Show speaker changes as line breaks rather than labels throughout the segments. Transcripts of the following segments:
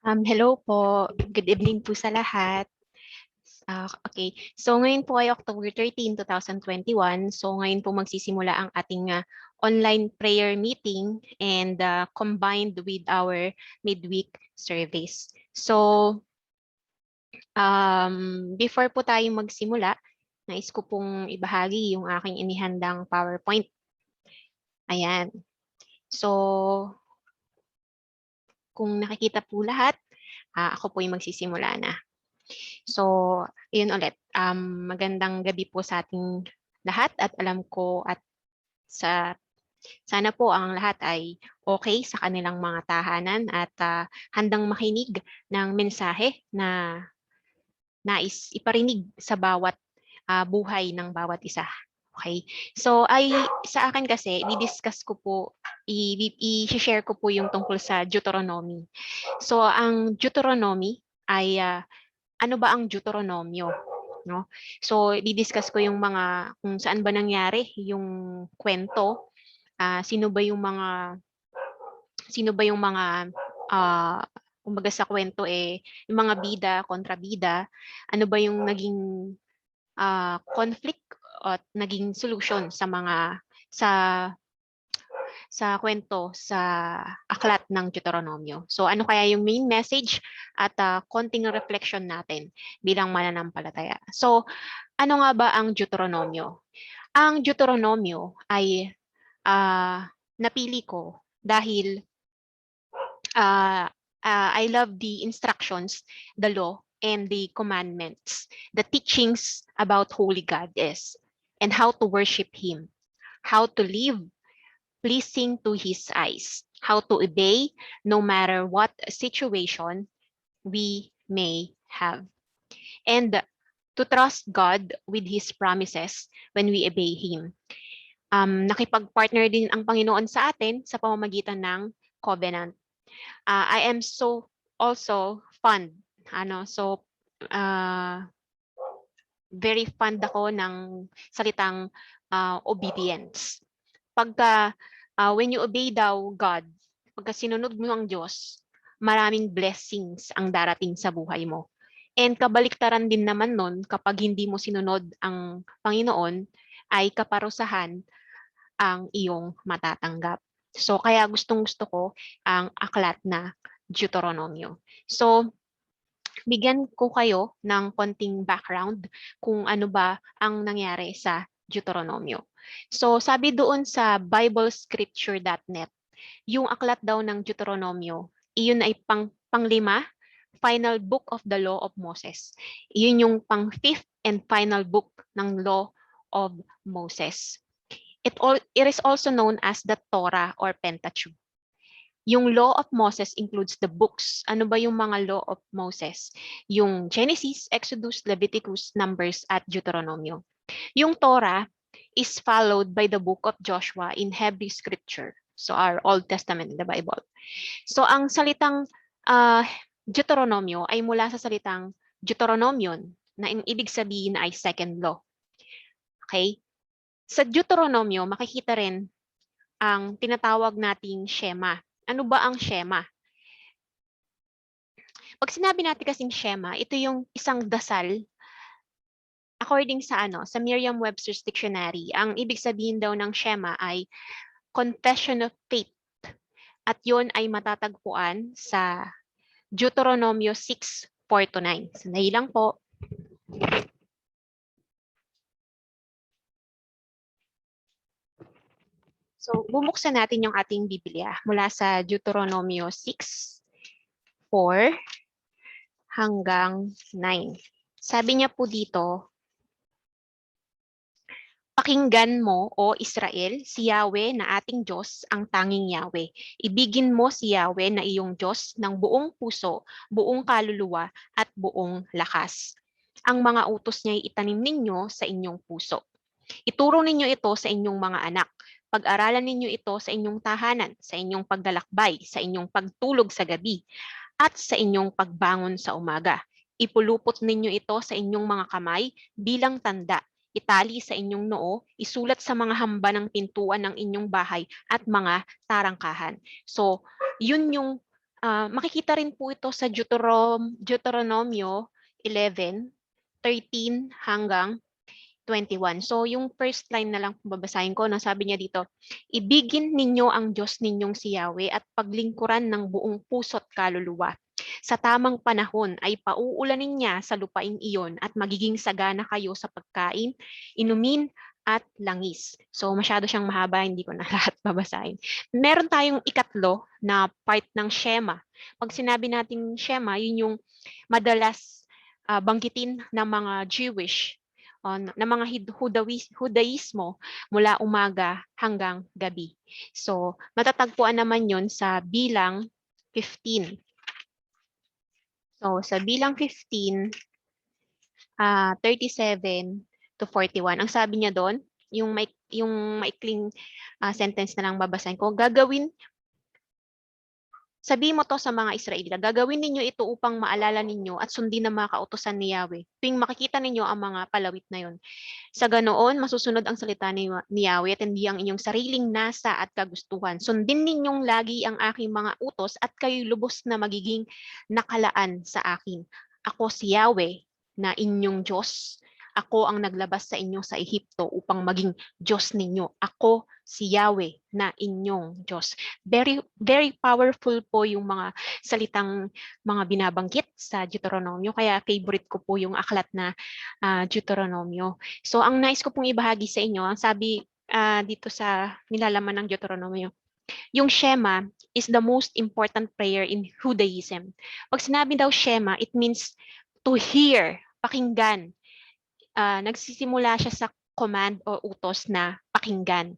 Hello po. Good evening po sa lahat. Okay. So ngayon po ay October 13, 2021. So ngayon po magsisimula ang ating online prayer meeting and combined with our midweek service. So before po tayo magsimula, nais ko pong ibahagi yung aking inihandang PowerPoint. Ayan. So kung nakikita po lahat, ako po yung magsisimula na. So, yun ulit. Magandang gabi po sa ating lahat at alam ko at sana po ang lahat ay okay sa kanilang mga tahanan at handang makinig ng mensahe na nais iparinig sa bawat buhay ng bawat isa. Okay. So sa akin kasi di-discuss ko po i-share ko po yung tungkol sa Deuteronomy. So ang Deuteronomy ay ano ba ang Deuteronomyo, no? So di-discuss ko yung mga kung saan ba nangyari yung kwento, sino ba yung mga kumbaga sa kwento yung mga bida kontra bida, ano ba yung naging conflict at naging solution sa sa kwento sa aklat ng Deuteronomyo. So ano kaya yung main message at konting reflection natin bilang mananampalataya. So ano nga ba ang Deuteronomyo? Ang Deuteronomyo ay napili ko dahil I love the instructions, the law, and the commandments, the teachings about holy God is, and how to worship Him, how to live pleasing to His eyes, how to obey no matter what situation we may have, and to trust God with His promises when we obey Him. Nakipag-partner din ang Panginoon sa atin sa pamamagitan ng covenant. I am so also fond, very fond ako ng salitang obedience. When you obey daw God, pagka sinunod mo ang Diyos, maraming blessings ang darating sa buhay mo. And kabaliktaran din naman nun, kapag hindi mo sinunod ang Panginoon, ay kaparusahan ang iyong matatanggap. So kaya gustong-gusto ko ang aklat na Deuteronomyo. So bigyan ko kayo ng konting background kung ano ba ang nangyari sa Deuteronomyo. So sabi doon sa biblescripture.net, yung aklat daw ng Deuteronomyo, iyon ay panglima, final book of the law of Moses. Iyon yung pang-fifth and final book ng law of Moses. It is also known as the Torah or Pentateuch. Yung law of Moses includes the books. Ano ba yung mga law of Moses? Yung Genesis, Exodus, Leviticus, Numbers, at Deuteronomyo. Yung Torah is followed by the book of Joshua in Hebrew scripture. So our Old Testament in the Bible. So ang salitang Deuteronomyo ay mula sa salitang Deuteronomion na ibig sabihin ay second law. Okay? Sa Deuteronomyo, makikita rin ang tinatawag nating Shema. Ano ba ang Shema? Pag sinabi natin kasing Shema, ito yung isang dasal. According sa sa Merriam-Webster's Dictionary, ang ibig sabihin daw ng Shema ay confession of faith. At yon ay matatagpuan sa Deuteronomio 6:4-9. Sandali lang po. So, bubuksan natin yung ating Biblia mula sa Deuteronomio 6:4 hanggang 9. Sabi niya po dito, pakinggan mo, O Israel, si Yahweh na ating Diyos, ang tanging Yahweh. Ibigin mo si Yahweh na iyong Diyos ng buong puso, buong kaluluwa, at buong lakas. Ang mga utos niya ay itanim ninyo sa inyong puso. Ituro ninyo ito sa inyong mga anak. Pag-aralan ninyo ito sa inyong tahanan, sa inyong paglalakbay, sa inyong pagtulog sa gabi, at sa inyong pagbangon sa umaga. Ipulupot ninyo ito sa inyong mga kamay bilang tanda. Itali sa inyong noo, isulat sa mga hamba ng pintuan ng inyong bahay at mga tarangkahan. So, yun yung makikita rin po ito sa Deuteronomio 11:13 hanggang 21. So yung first line na lang babasahin ko, sabi niya dito, ibigin ninyo ang Diyos ninyong si Yahweh at paglingkuran ng buong puso't kaluluwa. Sa tamang panahon ay pauulanin niya sa lupaing iyon at magiging sagana kayo sa pagkain, inumin, at langis. So masyado siyang mahaba, hindi ko na lahat babasahin. Meron tayong ikatlo na part ng Shema. Pag sinabi natin Shema, yun yung madalas banggitin ng mga Jewish ng mga Hudaismo mula umaga hanggang gabi. So, matatagpuan naman yun sa bilang 15. So, sa bilang 15, 37 to 41. Ang sabi niya doon, yung maikling sentence na lang babasahin ko, sabi mo to sa mga Israelita, gagawin ninyo ito upang maalala ninyo at sundin ang mga kautusan ni Yahweh. Tuwing makikita ninyo ang mga palawit na yon. Sa ganoon, masusunod ang salita ni Yahweh at hindi ang inyong sariling nasa at kagustuhan. Sundin ninyong lagi ang aking mga utos at kayo'y lubos na magiging nakalaan sa akin. Ako si Yahweh na inyong Diyos. Ako ang naglabas sa inyo sa Ehipto upang maging Diyos ninyo. Ako si Yahweh na inyong Diyos. Very, very powerful po yung mga salitang mga binabanggit sa Deuteronomio. Kaya favorite ko po yung aklat na Deuteronomio. So ang nais ko pong ibahagi sa inyo, ang sabi dito sa nilalaman ng Deuteronomio, yung Shema is the most important prayer in Judaism. Pag sinabi daw Shema, it means to hear, pakinggan. Nagsisimula siya sa command o utos na pakinggan.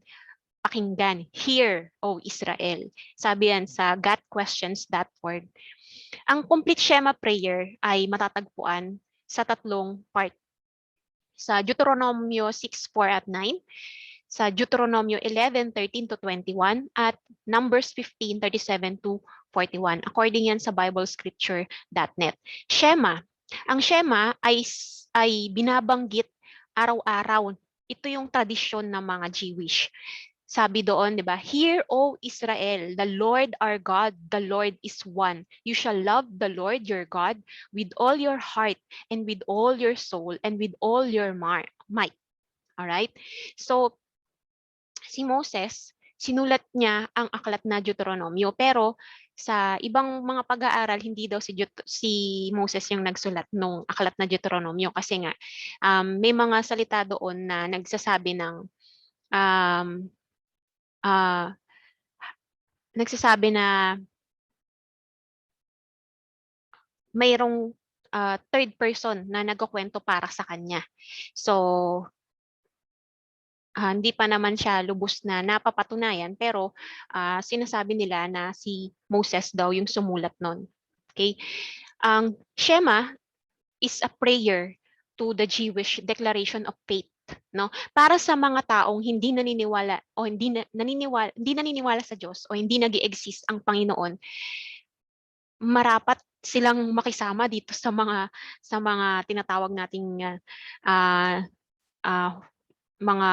Pakinggan, hear, O Israel. Sabi yan sa gotquestions.org. Ang complete Shema prayer ay matatagpuan sa tatlong part. Sa Deuteronomio 6:4 at 9, sa Deuteronomio 11:13 to 21, at Numbers 15:37 to 41. According yan sa biblescripture.net. Shema. Ang Shema ay binabanggit araw-araw. Ito yung tradisyon ng mga Jewish. Sabi doon, di ba? Hear, O Israel, the Lord our God, the Lord is one. You shall love the Lord your God with all your heart and with all your soul and with all your might. All right? So, si Moses, sinulat niya ang aklat na Deuteronomio, pero sa ibang mga pag-aaral, hindi daw si Moses yung nagsulat nung aklat na Deuteronomio kasi nga may mga salita doon na nagsasabi ng nagsasabi na mayroong third person na nagkukwento para sa kanya. So, hindi pa naman siya lubos na napapatunayan, pero sinasabi nila na si Moses daw yung sumulat nun. Okay? Ang Shema is a prayer to the Jewish declaration of faith, no? Para sa mga taong hindi naniniwala o hindi naniniwala sa Diyos o hindi nag-exist ang Panginoon, marapat silang makisama dito sa mga tinatawag nating mga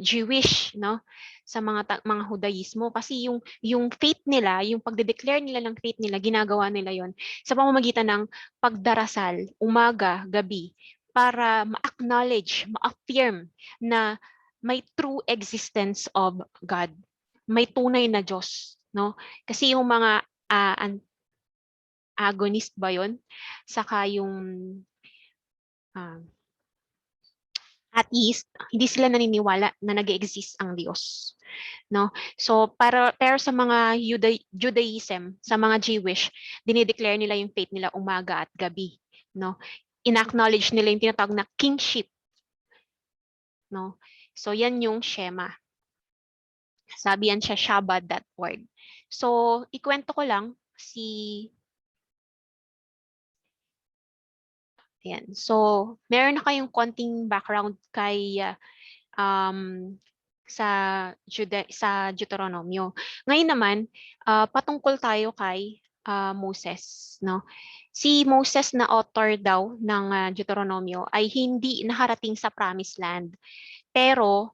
Jewish, no, sa mga Hudaismo, kasi yung faith nila, yung pagde-declare nila ng faith nila, ginagawa nila yon sa pamamagitan ng pagdarasal umaga, gabi, para ma-acknowledge, ma-affirm na may true existence of God, may tunay na Diyos, no? Kasi yung mga agonist ba yon, saka yung atheist, hindi sila naniniwala na nag-exist ang Diyos, no? So pero sa mga Judaism, sa mga Jewish, dinideclare nila yung faith nila umaga at gabi, no? In-acknowledge nila yung tinatawag na kingship, no? So yan yung Shema. Sabi yan siya Shabbat.org. So ikwento ko lang Ayan. So, meron na kayong konting background kay sa Deuteronomio. Ngayon naman, patungkol tayo kay Moses, no? Si Moses na author daw ng Deuteronomio ay hindi nakarating sa Promised Land. Pero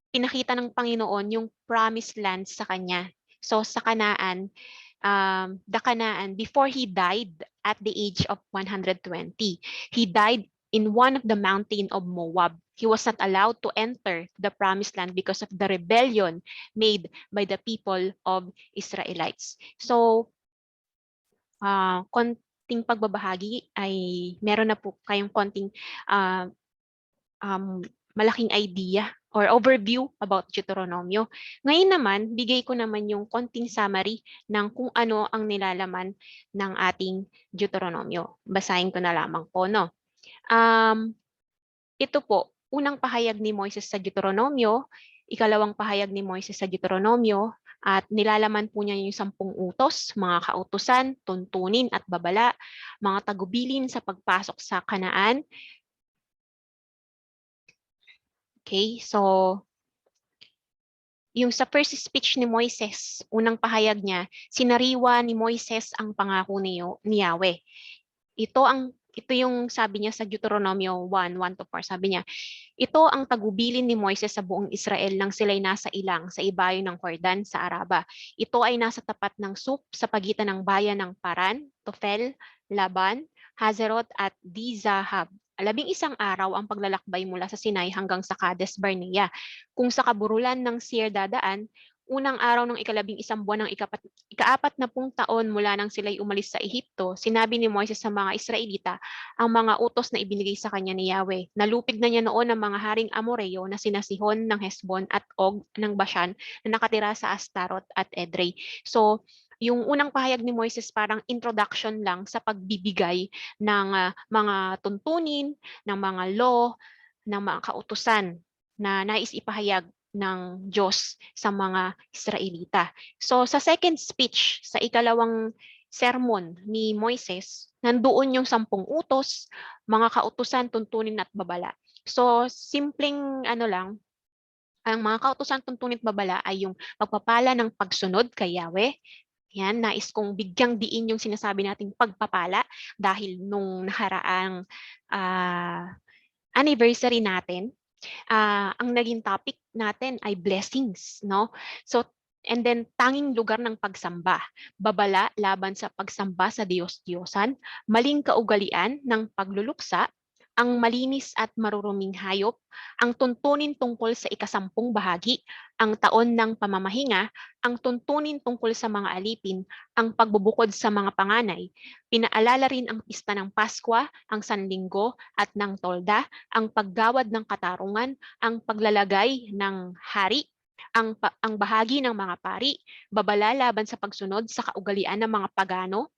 pinakita ng Panginoon yung Promised Land sa kanya. So sa Kanaan, the Canaan before he died at the age of 120. He died in one of the mountain of Moab. He was not allowed to enter the promised land because of the rebellion made by the people of Israelites. So, konting pagbabahagi ay meron na po kayong konting uh, malaking idea or overview about Deuteronomio. Ngayon naman, bigay ko naman yung konting summary ng kung ano ang nilalaman ng ating Deuteronomio. Basahin ko na lamang po, no? Ito po, unang pahayag ni Moises sa Deuteronomio, ikalawang pahayag ni Moises sa Deuteronomio, at nilalaman po niya yung 10 utos, mga kautusan, tuntunin at babala, mga tagubilin sa pagpasok sa Kanaan. Okay, so yung sa first speech ni Moises, unang pahayag niya, sinariwa ni Moises ang pangako ni Yahweh. Ito yung sabi niya sa Deuteronomio 1:1-4. Sabi niya, ito ang tagubilin ni Moises sa buong Israel nang sila'y nasa ilang sa ibayo ng Jordan sa Araba. Ito ay nasa tapat ng Sup sa pagitan ng bayan ng Paran, Tofel, Laban, Hazeroth at Di-Zahab. 11 araw ang paglalakbay mula sa Sinai hanggang sa Kades Barnea. Kung sa kaburulan ng Seir dadaan, unang araw ng 11 buwan ng ika-4 na taon mula nang sila'y umalis sa Ehipto, sinabi ni Moises sa mga Israelita ang mga utos na ibinigay sa kanya ni Yahweh. Nalupig na niya noon ang mga haring Amoreo na sina Sihon ng Hesbon at Og ng Bashan na nakatira sa Astarot at Edrei. So, yung unang pahayag ni Moises parang introduction lang sa pagbibigay ng mga tuntunin, ng mga law, ng mga kautusan na nais ipahayag ng Diyos sa mga Israelita. So sa second speech, sa ikalawang sermon ni Moises, nandoon yung 10 utos, mga kautusan, tuntunin at babala. So simpleng lang, ang mga kautusan, tuntunin at babala ay yung pagpapala ng pagsunod kay Yahweh. Yan, nais kong bigyang diin yung sinasabi nating pagpapala dahil nung nakaraang anniversary natin, ang naging topic natin ay blessings, no? So, and then tanging lugar ng pagsamba, babala laban sa pagsamba sa Diyos-Diyosan, maling kaugalian ng pagluluksa, ang malinis at maruruming hayop, ang tuntunin tungkol sa ika-10 bahagi, ang taon ng pamamahinga, ang tuntunin tungkol sa mga alipin, ang pagbubukod sa mga panganay, pinaalala rin ang pista ng Paskwa, ang Sanlinggo at ng Tolda, ang paggawad ng katarungan, ang paglalagay ng hari, ang bahagi ng mga pari, babala laban sa pagsunod sa kaugalian ng mga pagano,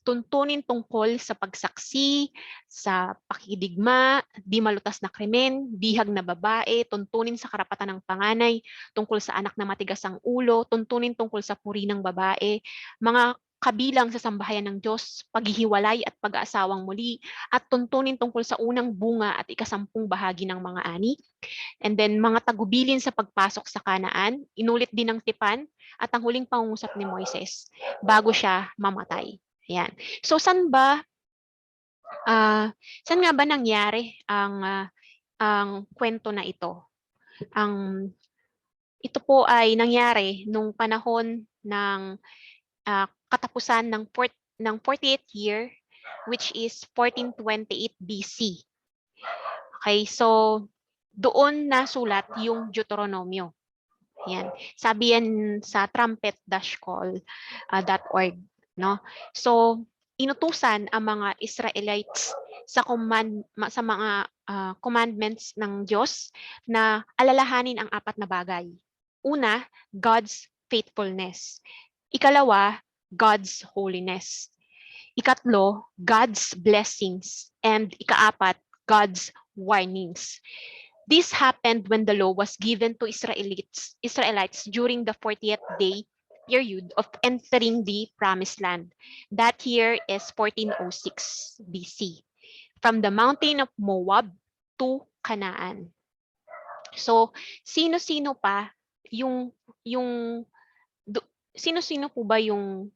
tuntunin tungkol sa pagsaksi, sa pakidigma, di malutas na krimen, bihag na babae, tuntunin sa karapatan ng panganay, tungkol sa anak na matigas ang ulo, tuntunin tungkol sa puri ng babae, mga kabilang sa sambahayan ng Diyos, paghihiwalay at pag-aasawang muli, at tuntunin tungkol sa unang bunga at ika-10 bahagi ng mga ani. And then mga tagubilin sa pagpasok sa Kanaan, inulit din ng tipan, at ang huling pangungusap ni Moises bago siya mamatay. Ayan. So saan nga ba nangyari ang kwento na ito? Ito po ay nangyari nung panahon ng katapusan ng 48th year, which is 1428 BC. Okay, so doon nasulat yung Deuteronomio. Yan. Sabi yan sa trumpet-call.org, no? So inutusan ang mga Israelites sa mga commandments ng Diyos na alalahanin ang 4 na bagay. Una, God's faithfulness. Ikalawa, God's holiness. Ikatlo, God's blessings. And ika-4, God's warnings. This happened when the law was given to Israelites during the 40th day period of entering the promised land. That year is 1406 BC. From the mountain of Moab to Canaan. So, sino-sino pa sino-sino po ba yung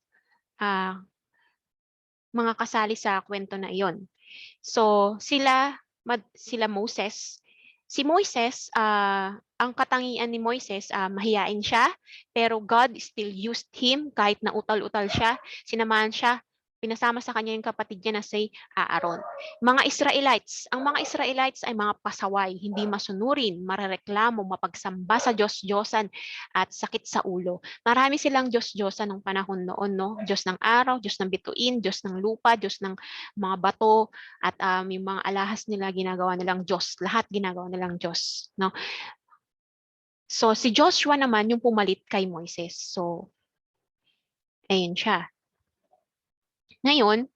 mga kasali sa kwento na iyon? So, sila Moses, Si Moises, ang katangian ni Moises, mahiyain siya, pero God still used him kahit na utal-utal siya, sinamahan siya, pinasama sa kanya yung kapatid niya na si Aaron. Mga Israelites, ang mga Israelites ay mga pasaway, hindi masunurin, marereklamo, mapagsamba sa Diyos-Diyosan at sakit sa ulo. Marami silang Diyos-Diyosan ng panahon noon, no? Diyos ng araw, Diyos ng bituin, Diyos ng lupa, Diyos ng mga bato, at yung mga alahas nila ginagawa nilang Diyos. Lahat ginagawa nilang Diyos, no? So si Joshua naman yung pumalit kay Moises. So ayun siya. Ngayon,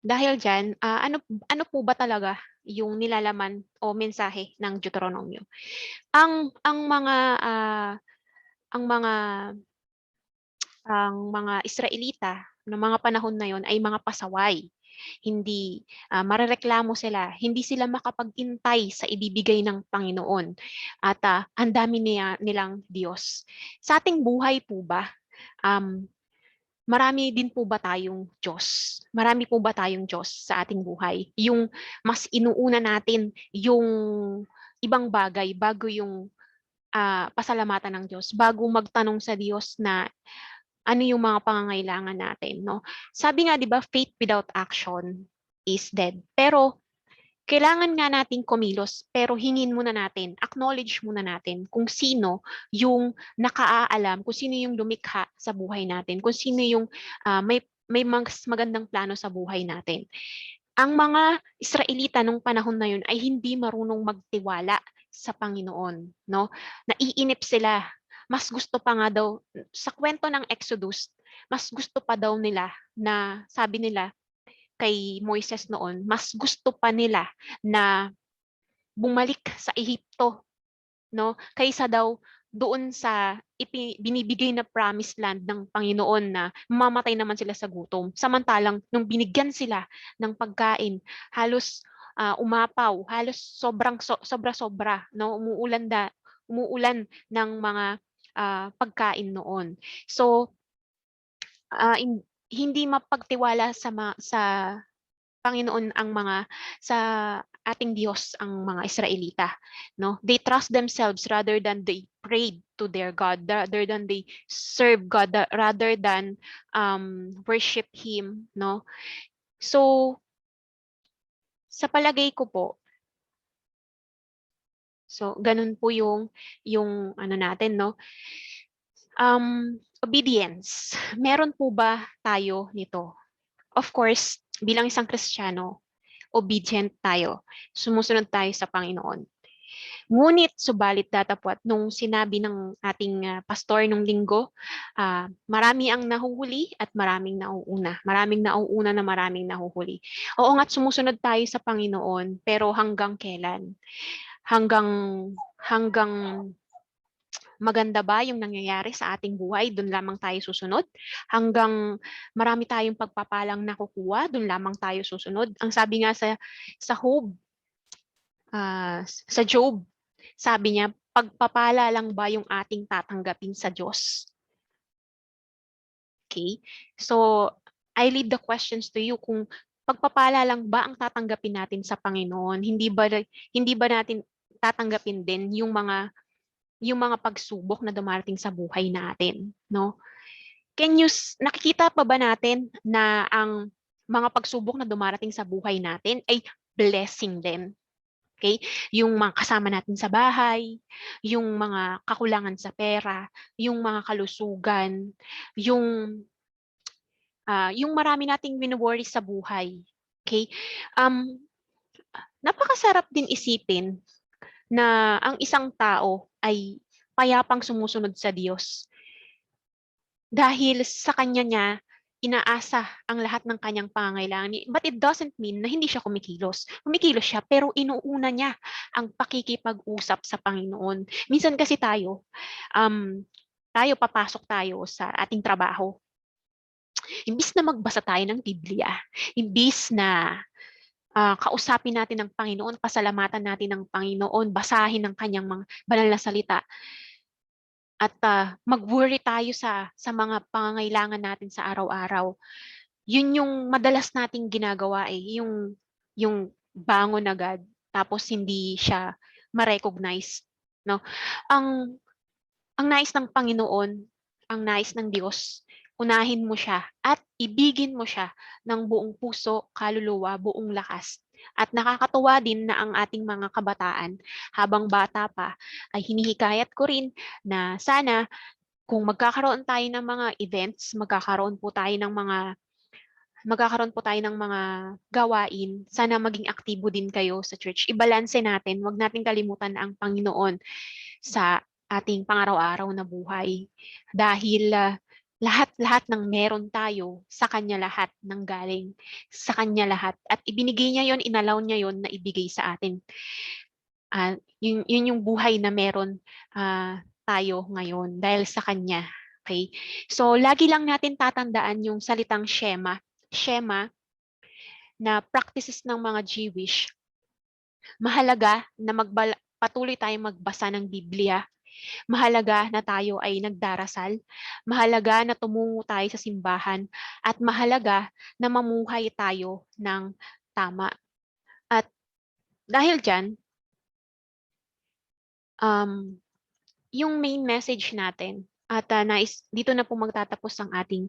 dahil diyan, ano po ba talaga yung nilalaman o mensahe ng Deuteronomio? Ang mga ang mga ang mga Israelita ng mga panahon na yon ay mga pasaway. Hindi marereklamo sila, hindi sila makapag-intay sa ibibigay ng Panginoon. At ang dami nilang Diyos. Sa ating buhay po ba, um, marami din po ba tayong Diyos? Marami po ba tayong Diyos sa ating buhay? Yung mas inuuna natin yung ibang bagay bago yung pasalamatan ng Diyos, bago magtanong sa Diyos na ano yung mga pangangailangan natin, no? Sabi nga 'di ba, faith without action is dead. Pero kailangan nga nating kumilos, pero hingin muna natin, acknowledge muna natin kung sino yung nakaalam, kung sino yung lumikha sa buhay natin, kung sino yung may mas magandang plano sa buhay natin. Ang mga Israelita nung panahon na yun ay hindi marunong magtiwala sa Panginoon, no? Naiinip sila. Mas gusto pa nga daw sa kwento ng Exodus, mas gusto pa daw nila na sabi nila kay Moises noon, mas gusto pa nila na bumalik sa Ehipto, no? Kaysa daw doon sa binibigay na promised land ng Panginoon na mamamatay naman sila sa gutom. Samantalang nung binigyan sila ng pagkain, halos umapaw, halos sobra-sobra, no? Umuulan ng mga pagkain noon. So hindi mapagtiwala sa Panginoon ang mga sa ating Diyos ang mga Israelita, no? They trust themselves rather than they prayed to their God, rather than they serve God, rather than worship him, no? So sa palagay ko po, so ganun po yung ano natin, no? Obedience. Meron po ba tayo nito? Of course, bilang isang Kristiyano, obedient tayo. Sumusunod tayo sa Panginoon. Ngunit subalit datapwat nung sinabi ng ating pastor nung linggo, marami ang nahuhuli at maraming nauuna. Maraming nauuna na maraming nahuhuli. Oo nga't sumusunod tayo sa Panginoon, pero hanggang kailan? Hanggang maganda ba yung nangyayari sa ating buhay, doon lamang tayo susunod? Hanggang marami tayong pagpapalang nakukuha, doon lamang tayo susunod? Ang sabi nga sa sa Job, sabi niya, pagpapala lang ba yung ating tatanggapin sa Diyos? Okay? So, I leave the questions to you kung pagpapala lang ba ang tatanggapin natin sa Panginoon? Hindi ba natin tatanggapin din yung mga pagsubok na dumarating sa buhay natin, no? Nakikita pa ba natin na ang mga pagsubok na dumarating sa buhay natin ay blessing din? Okay? Yung mga kasama natin sa bahay, yung mga kakulangan sa pera, yung mga kalusugan, yung marami nating wino-worry sa buhay. Okay? Um, Napakasarap din isipin na ang isang tao ay payapang sumusunod sa Diyos dahil sa kanya niya inaasa ang lahat ng kanyang pangangailangan. But it doesn't mean na hindi siya kumikilos. Kumikilos siya pero inuuna niya ang pakikipag-usap sa Panginoon. Minsan kasi tayo papasok tayo sa ating trabaho. Imbis na magbasa tayo ng Biblia, imbis na kausapin natin ng Panginoon, pasalamatan natin ng Panginoon, basahin ng kanyang mga banal na salita, at mag-worry tayo sa mga pangangailangan natin sa araw-araw. Yun yung madalas nating ginagawa yung bangon agad, tapos hindi siya ma-recognize, no? Ang nais ng Panginoon, ang nais ng Diyos, unahin mo siya at ibigin mo siya ng buong puso, kaluluwa, buong lakas. At nakakatuwa din na ang ating mga kabataan, habang bata pa, ay hinihikayat ko rin na sana kung magkakaroon tayo ng mga events, magkakaroon po tayo ng mga gawain, sana maging aktibo din kayo sa church. Ibalanse natin, wag natin kalimutan na ang Panginoon sa ating pangaraw-araw na buhay. Dahil lahat-lahat ng meron tayo, sa Kanya lahat ng galing, sa Kanya lahat. At ibinigay niya yon, inalaw niya yon na ibigay sa atin. Yun yung buhay na meron tayo ngayon dahil sa Kanya. Okay? So, lagi lang natin tatandaan yung salitang Shema. Shema na practices ng mga Jewish. Mahalaga na patuloy tayong magbasa ng Biblia. Mahalaga na tayo ay nagdarasal. Mahalaga na tumungo tayo sa simbahan. At mahalaga na mamuhay tayo ng tama. At dahil dyan, yung main message natin, at dito na po magtatapos ang ating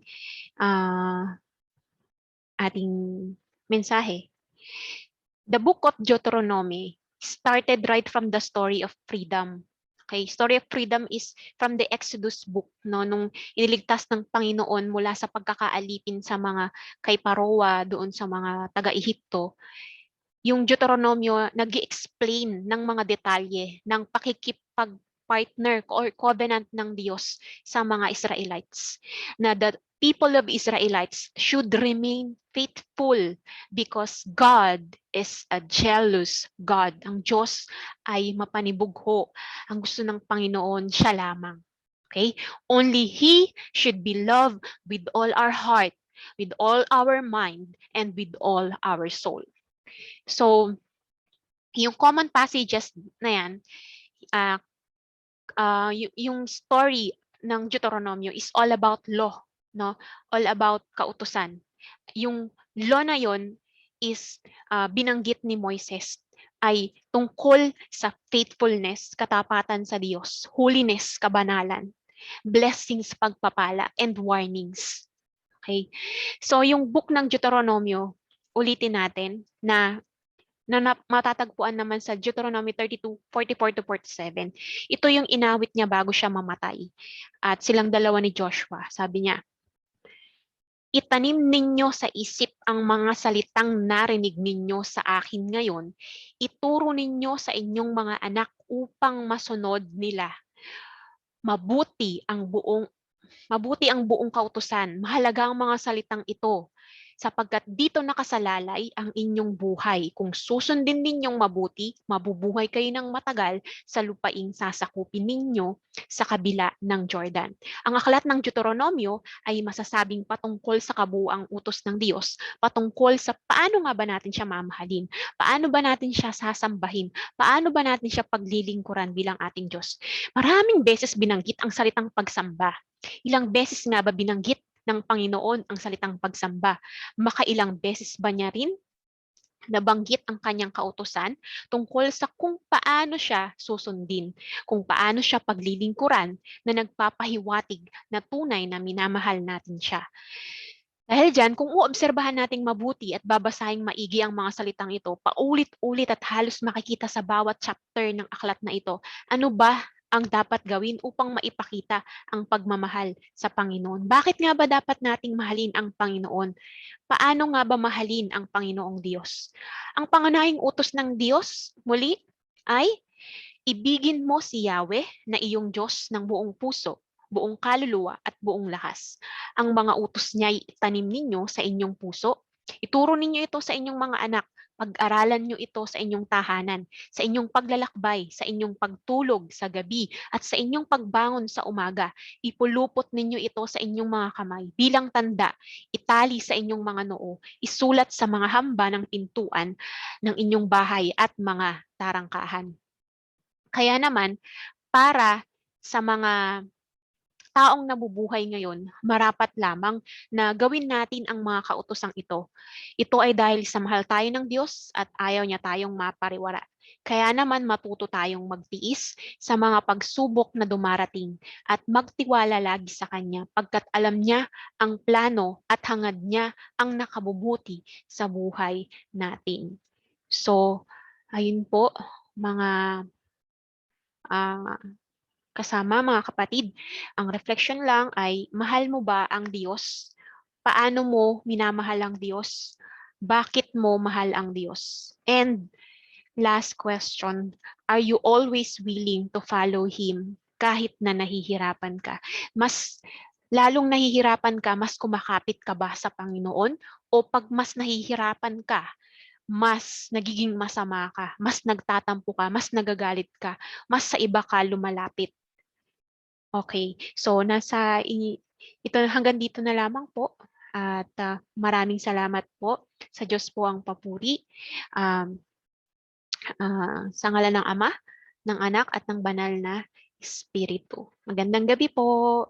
mensahe. The book of Deuteronomy started right from the story of freedom. Okay, story of freedom is from the Exodus book, no, nung iniligtas ng Panginoon mula sa pagkakaalipin sa mga kay Paroa doon sa mga taga-Ehipto. Yung Deuteronomyo nag-explain ng mga detalye ng pakikipag-partner or covenant ng Diyos sa mga Israelites, na the people of Israelites should remain faithful because God is a jealous God. Ang Diyos ay mapanibugho. Ang gusto ng Panginoon, siya lamang. Okay? Only He should be loved with all our heart, with all our mind, and with all our soul. So, yung common passages na yan, yung story ng Deuteronomyo is all about law, no? All about kautusan. Yung law na yon is binanggit ni Moises ay tungkol sa faithfulness, katapatan sa Diyos, holiness, kabanalan, blessings, pagpapala, and warnings. Okay? So yung book ng Deuteronomyo, ulitin natin na matatagpuan naman sa Deuteronomy 32:44-47. Ito yung inawit niya bago siya mamatay. At silang dalawa ni Joshua, sabi niya, "Itanim ninyo sa isip ang mga salitang narinig ninyo sa akin ngayon. Ituro ninyo sa inyong mga anak upang masunod nila. Mabuti ang buong kautusan. Mahalaga ang mga salitang ito, sapagkat dito nakasalalay ang inyong buhay. Kung susundin ninyong mabuti, mabubuhay kayo ng matagal sa lupaing sasakupin ninyo sa kabila ng Jordan." Ang aklat ng Deuteronomyo ay masasabing patungkol sa kabuuang utos ng Diyos, patungkol sa paano nga ba natin siya mamahalin, paano ba natin siya sasambahin, paano ba natin siya paglilingkuran bilang ating Diyos. Maraming beses binanggit ang salitang pagsamba. Ilang beses nga ba binanggit ng Panginoon ang salitang pagsamba? Makailang beses ba niya rin nabanggit ang kanyang kautusan tungkol sa kung paano siya susundin, kung paano siya paglilingkuran na nagpapahiwatig na tunay na minamahal natin siya. Dahil dyan, kung uobserbahan nating mabuti at babasahing maigi ang mga salitang ito, paulit-ulit at halos makikita sa bawat chapter ng aklat na ito, ano ba ang dapat gawin upang maipakita ang pagmamahal sa Panginoon? Bakit nga ba dapat nating mahalin ang Panginoon? Paano nga ba mahalin ang Panginoong Diyos? Ang pangunahing utos ng Diyos, muli, ay ibigin mo si Yahweh na iyong Diyos ng buong puso, buong kaluluwa at buong lakas. Ang mga utos niya ay itanim ninyo sa inyong puso. Ituro ninyo ito sa inyong mga anak. Pag-aralan nyo ito sa inyong tahanan, sa inyong paglalakbay, sa inyong pagtulog sa gabi, at sa inyong pagbangon sa umaga. Ipulupot ninyo ito sa inyong mga kamay bilang tanda, itali sa inyong mga noo, isulat sa mga hamba ng pintuan ng inyong bahay at mga tarangkahan. Kaya naman, para sa mga taong nabubuhay ngayon, marapat lamang na gawin natin ang mga kautosang ito. Ito ay dahil sa mahal tayo ng Diyos at ayaw niya tayong mapariwara. Kaya naman matuto tayong magtiis sa mga pagsubok na dumarating at magtiwala lagi sa Kanya pagkat alam niya ang plano at hangad niya ang nakabubuti sa buhay natin. So, ayun po mga ah, kasama, mga kapatid. Ang reflection lang ay mahal mo ba ang Diyos? Paano mo minamahal ang Diyos? Bakit mo mahal ang Diyos? And last question, are you always willing to follow Him kahit na nahihirapan ka? Mas lalong nahihirapan ka, mas kumakapit ka ba sa Panginoon? O pag mas nahihirapan ka, mas nagiging masama ka, mas nagtatampo ka, mas nagagalit ka, mas sa iba ka lumalapit? Okay, so ito hanggang dito na lamang po. At maraming salamat po. Sa Diyos po ang papuri. Um, sa ngalan ng Ama, ng Anak at ng Banal na Espiritu. Magandang gabi po.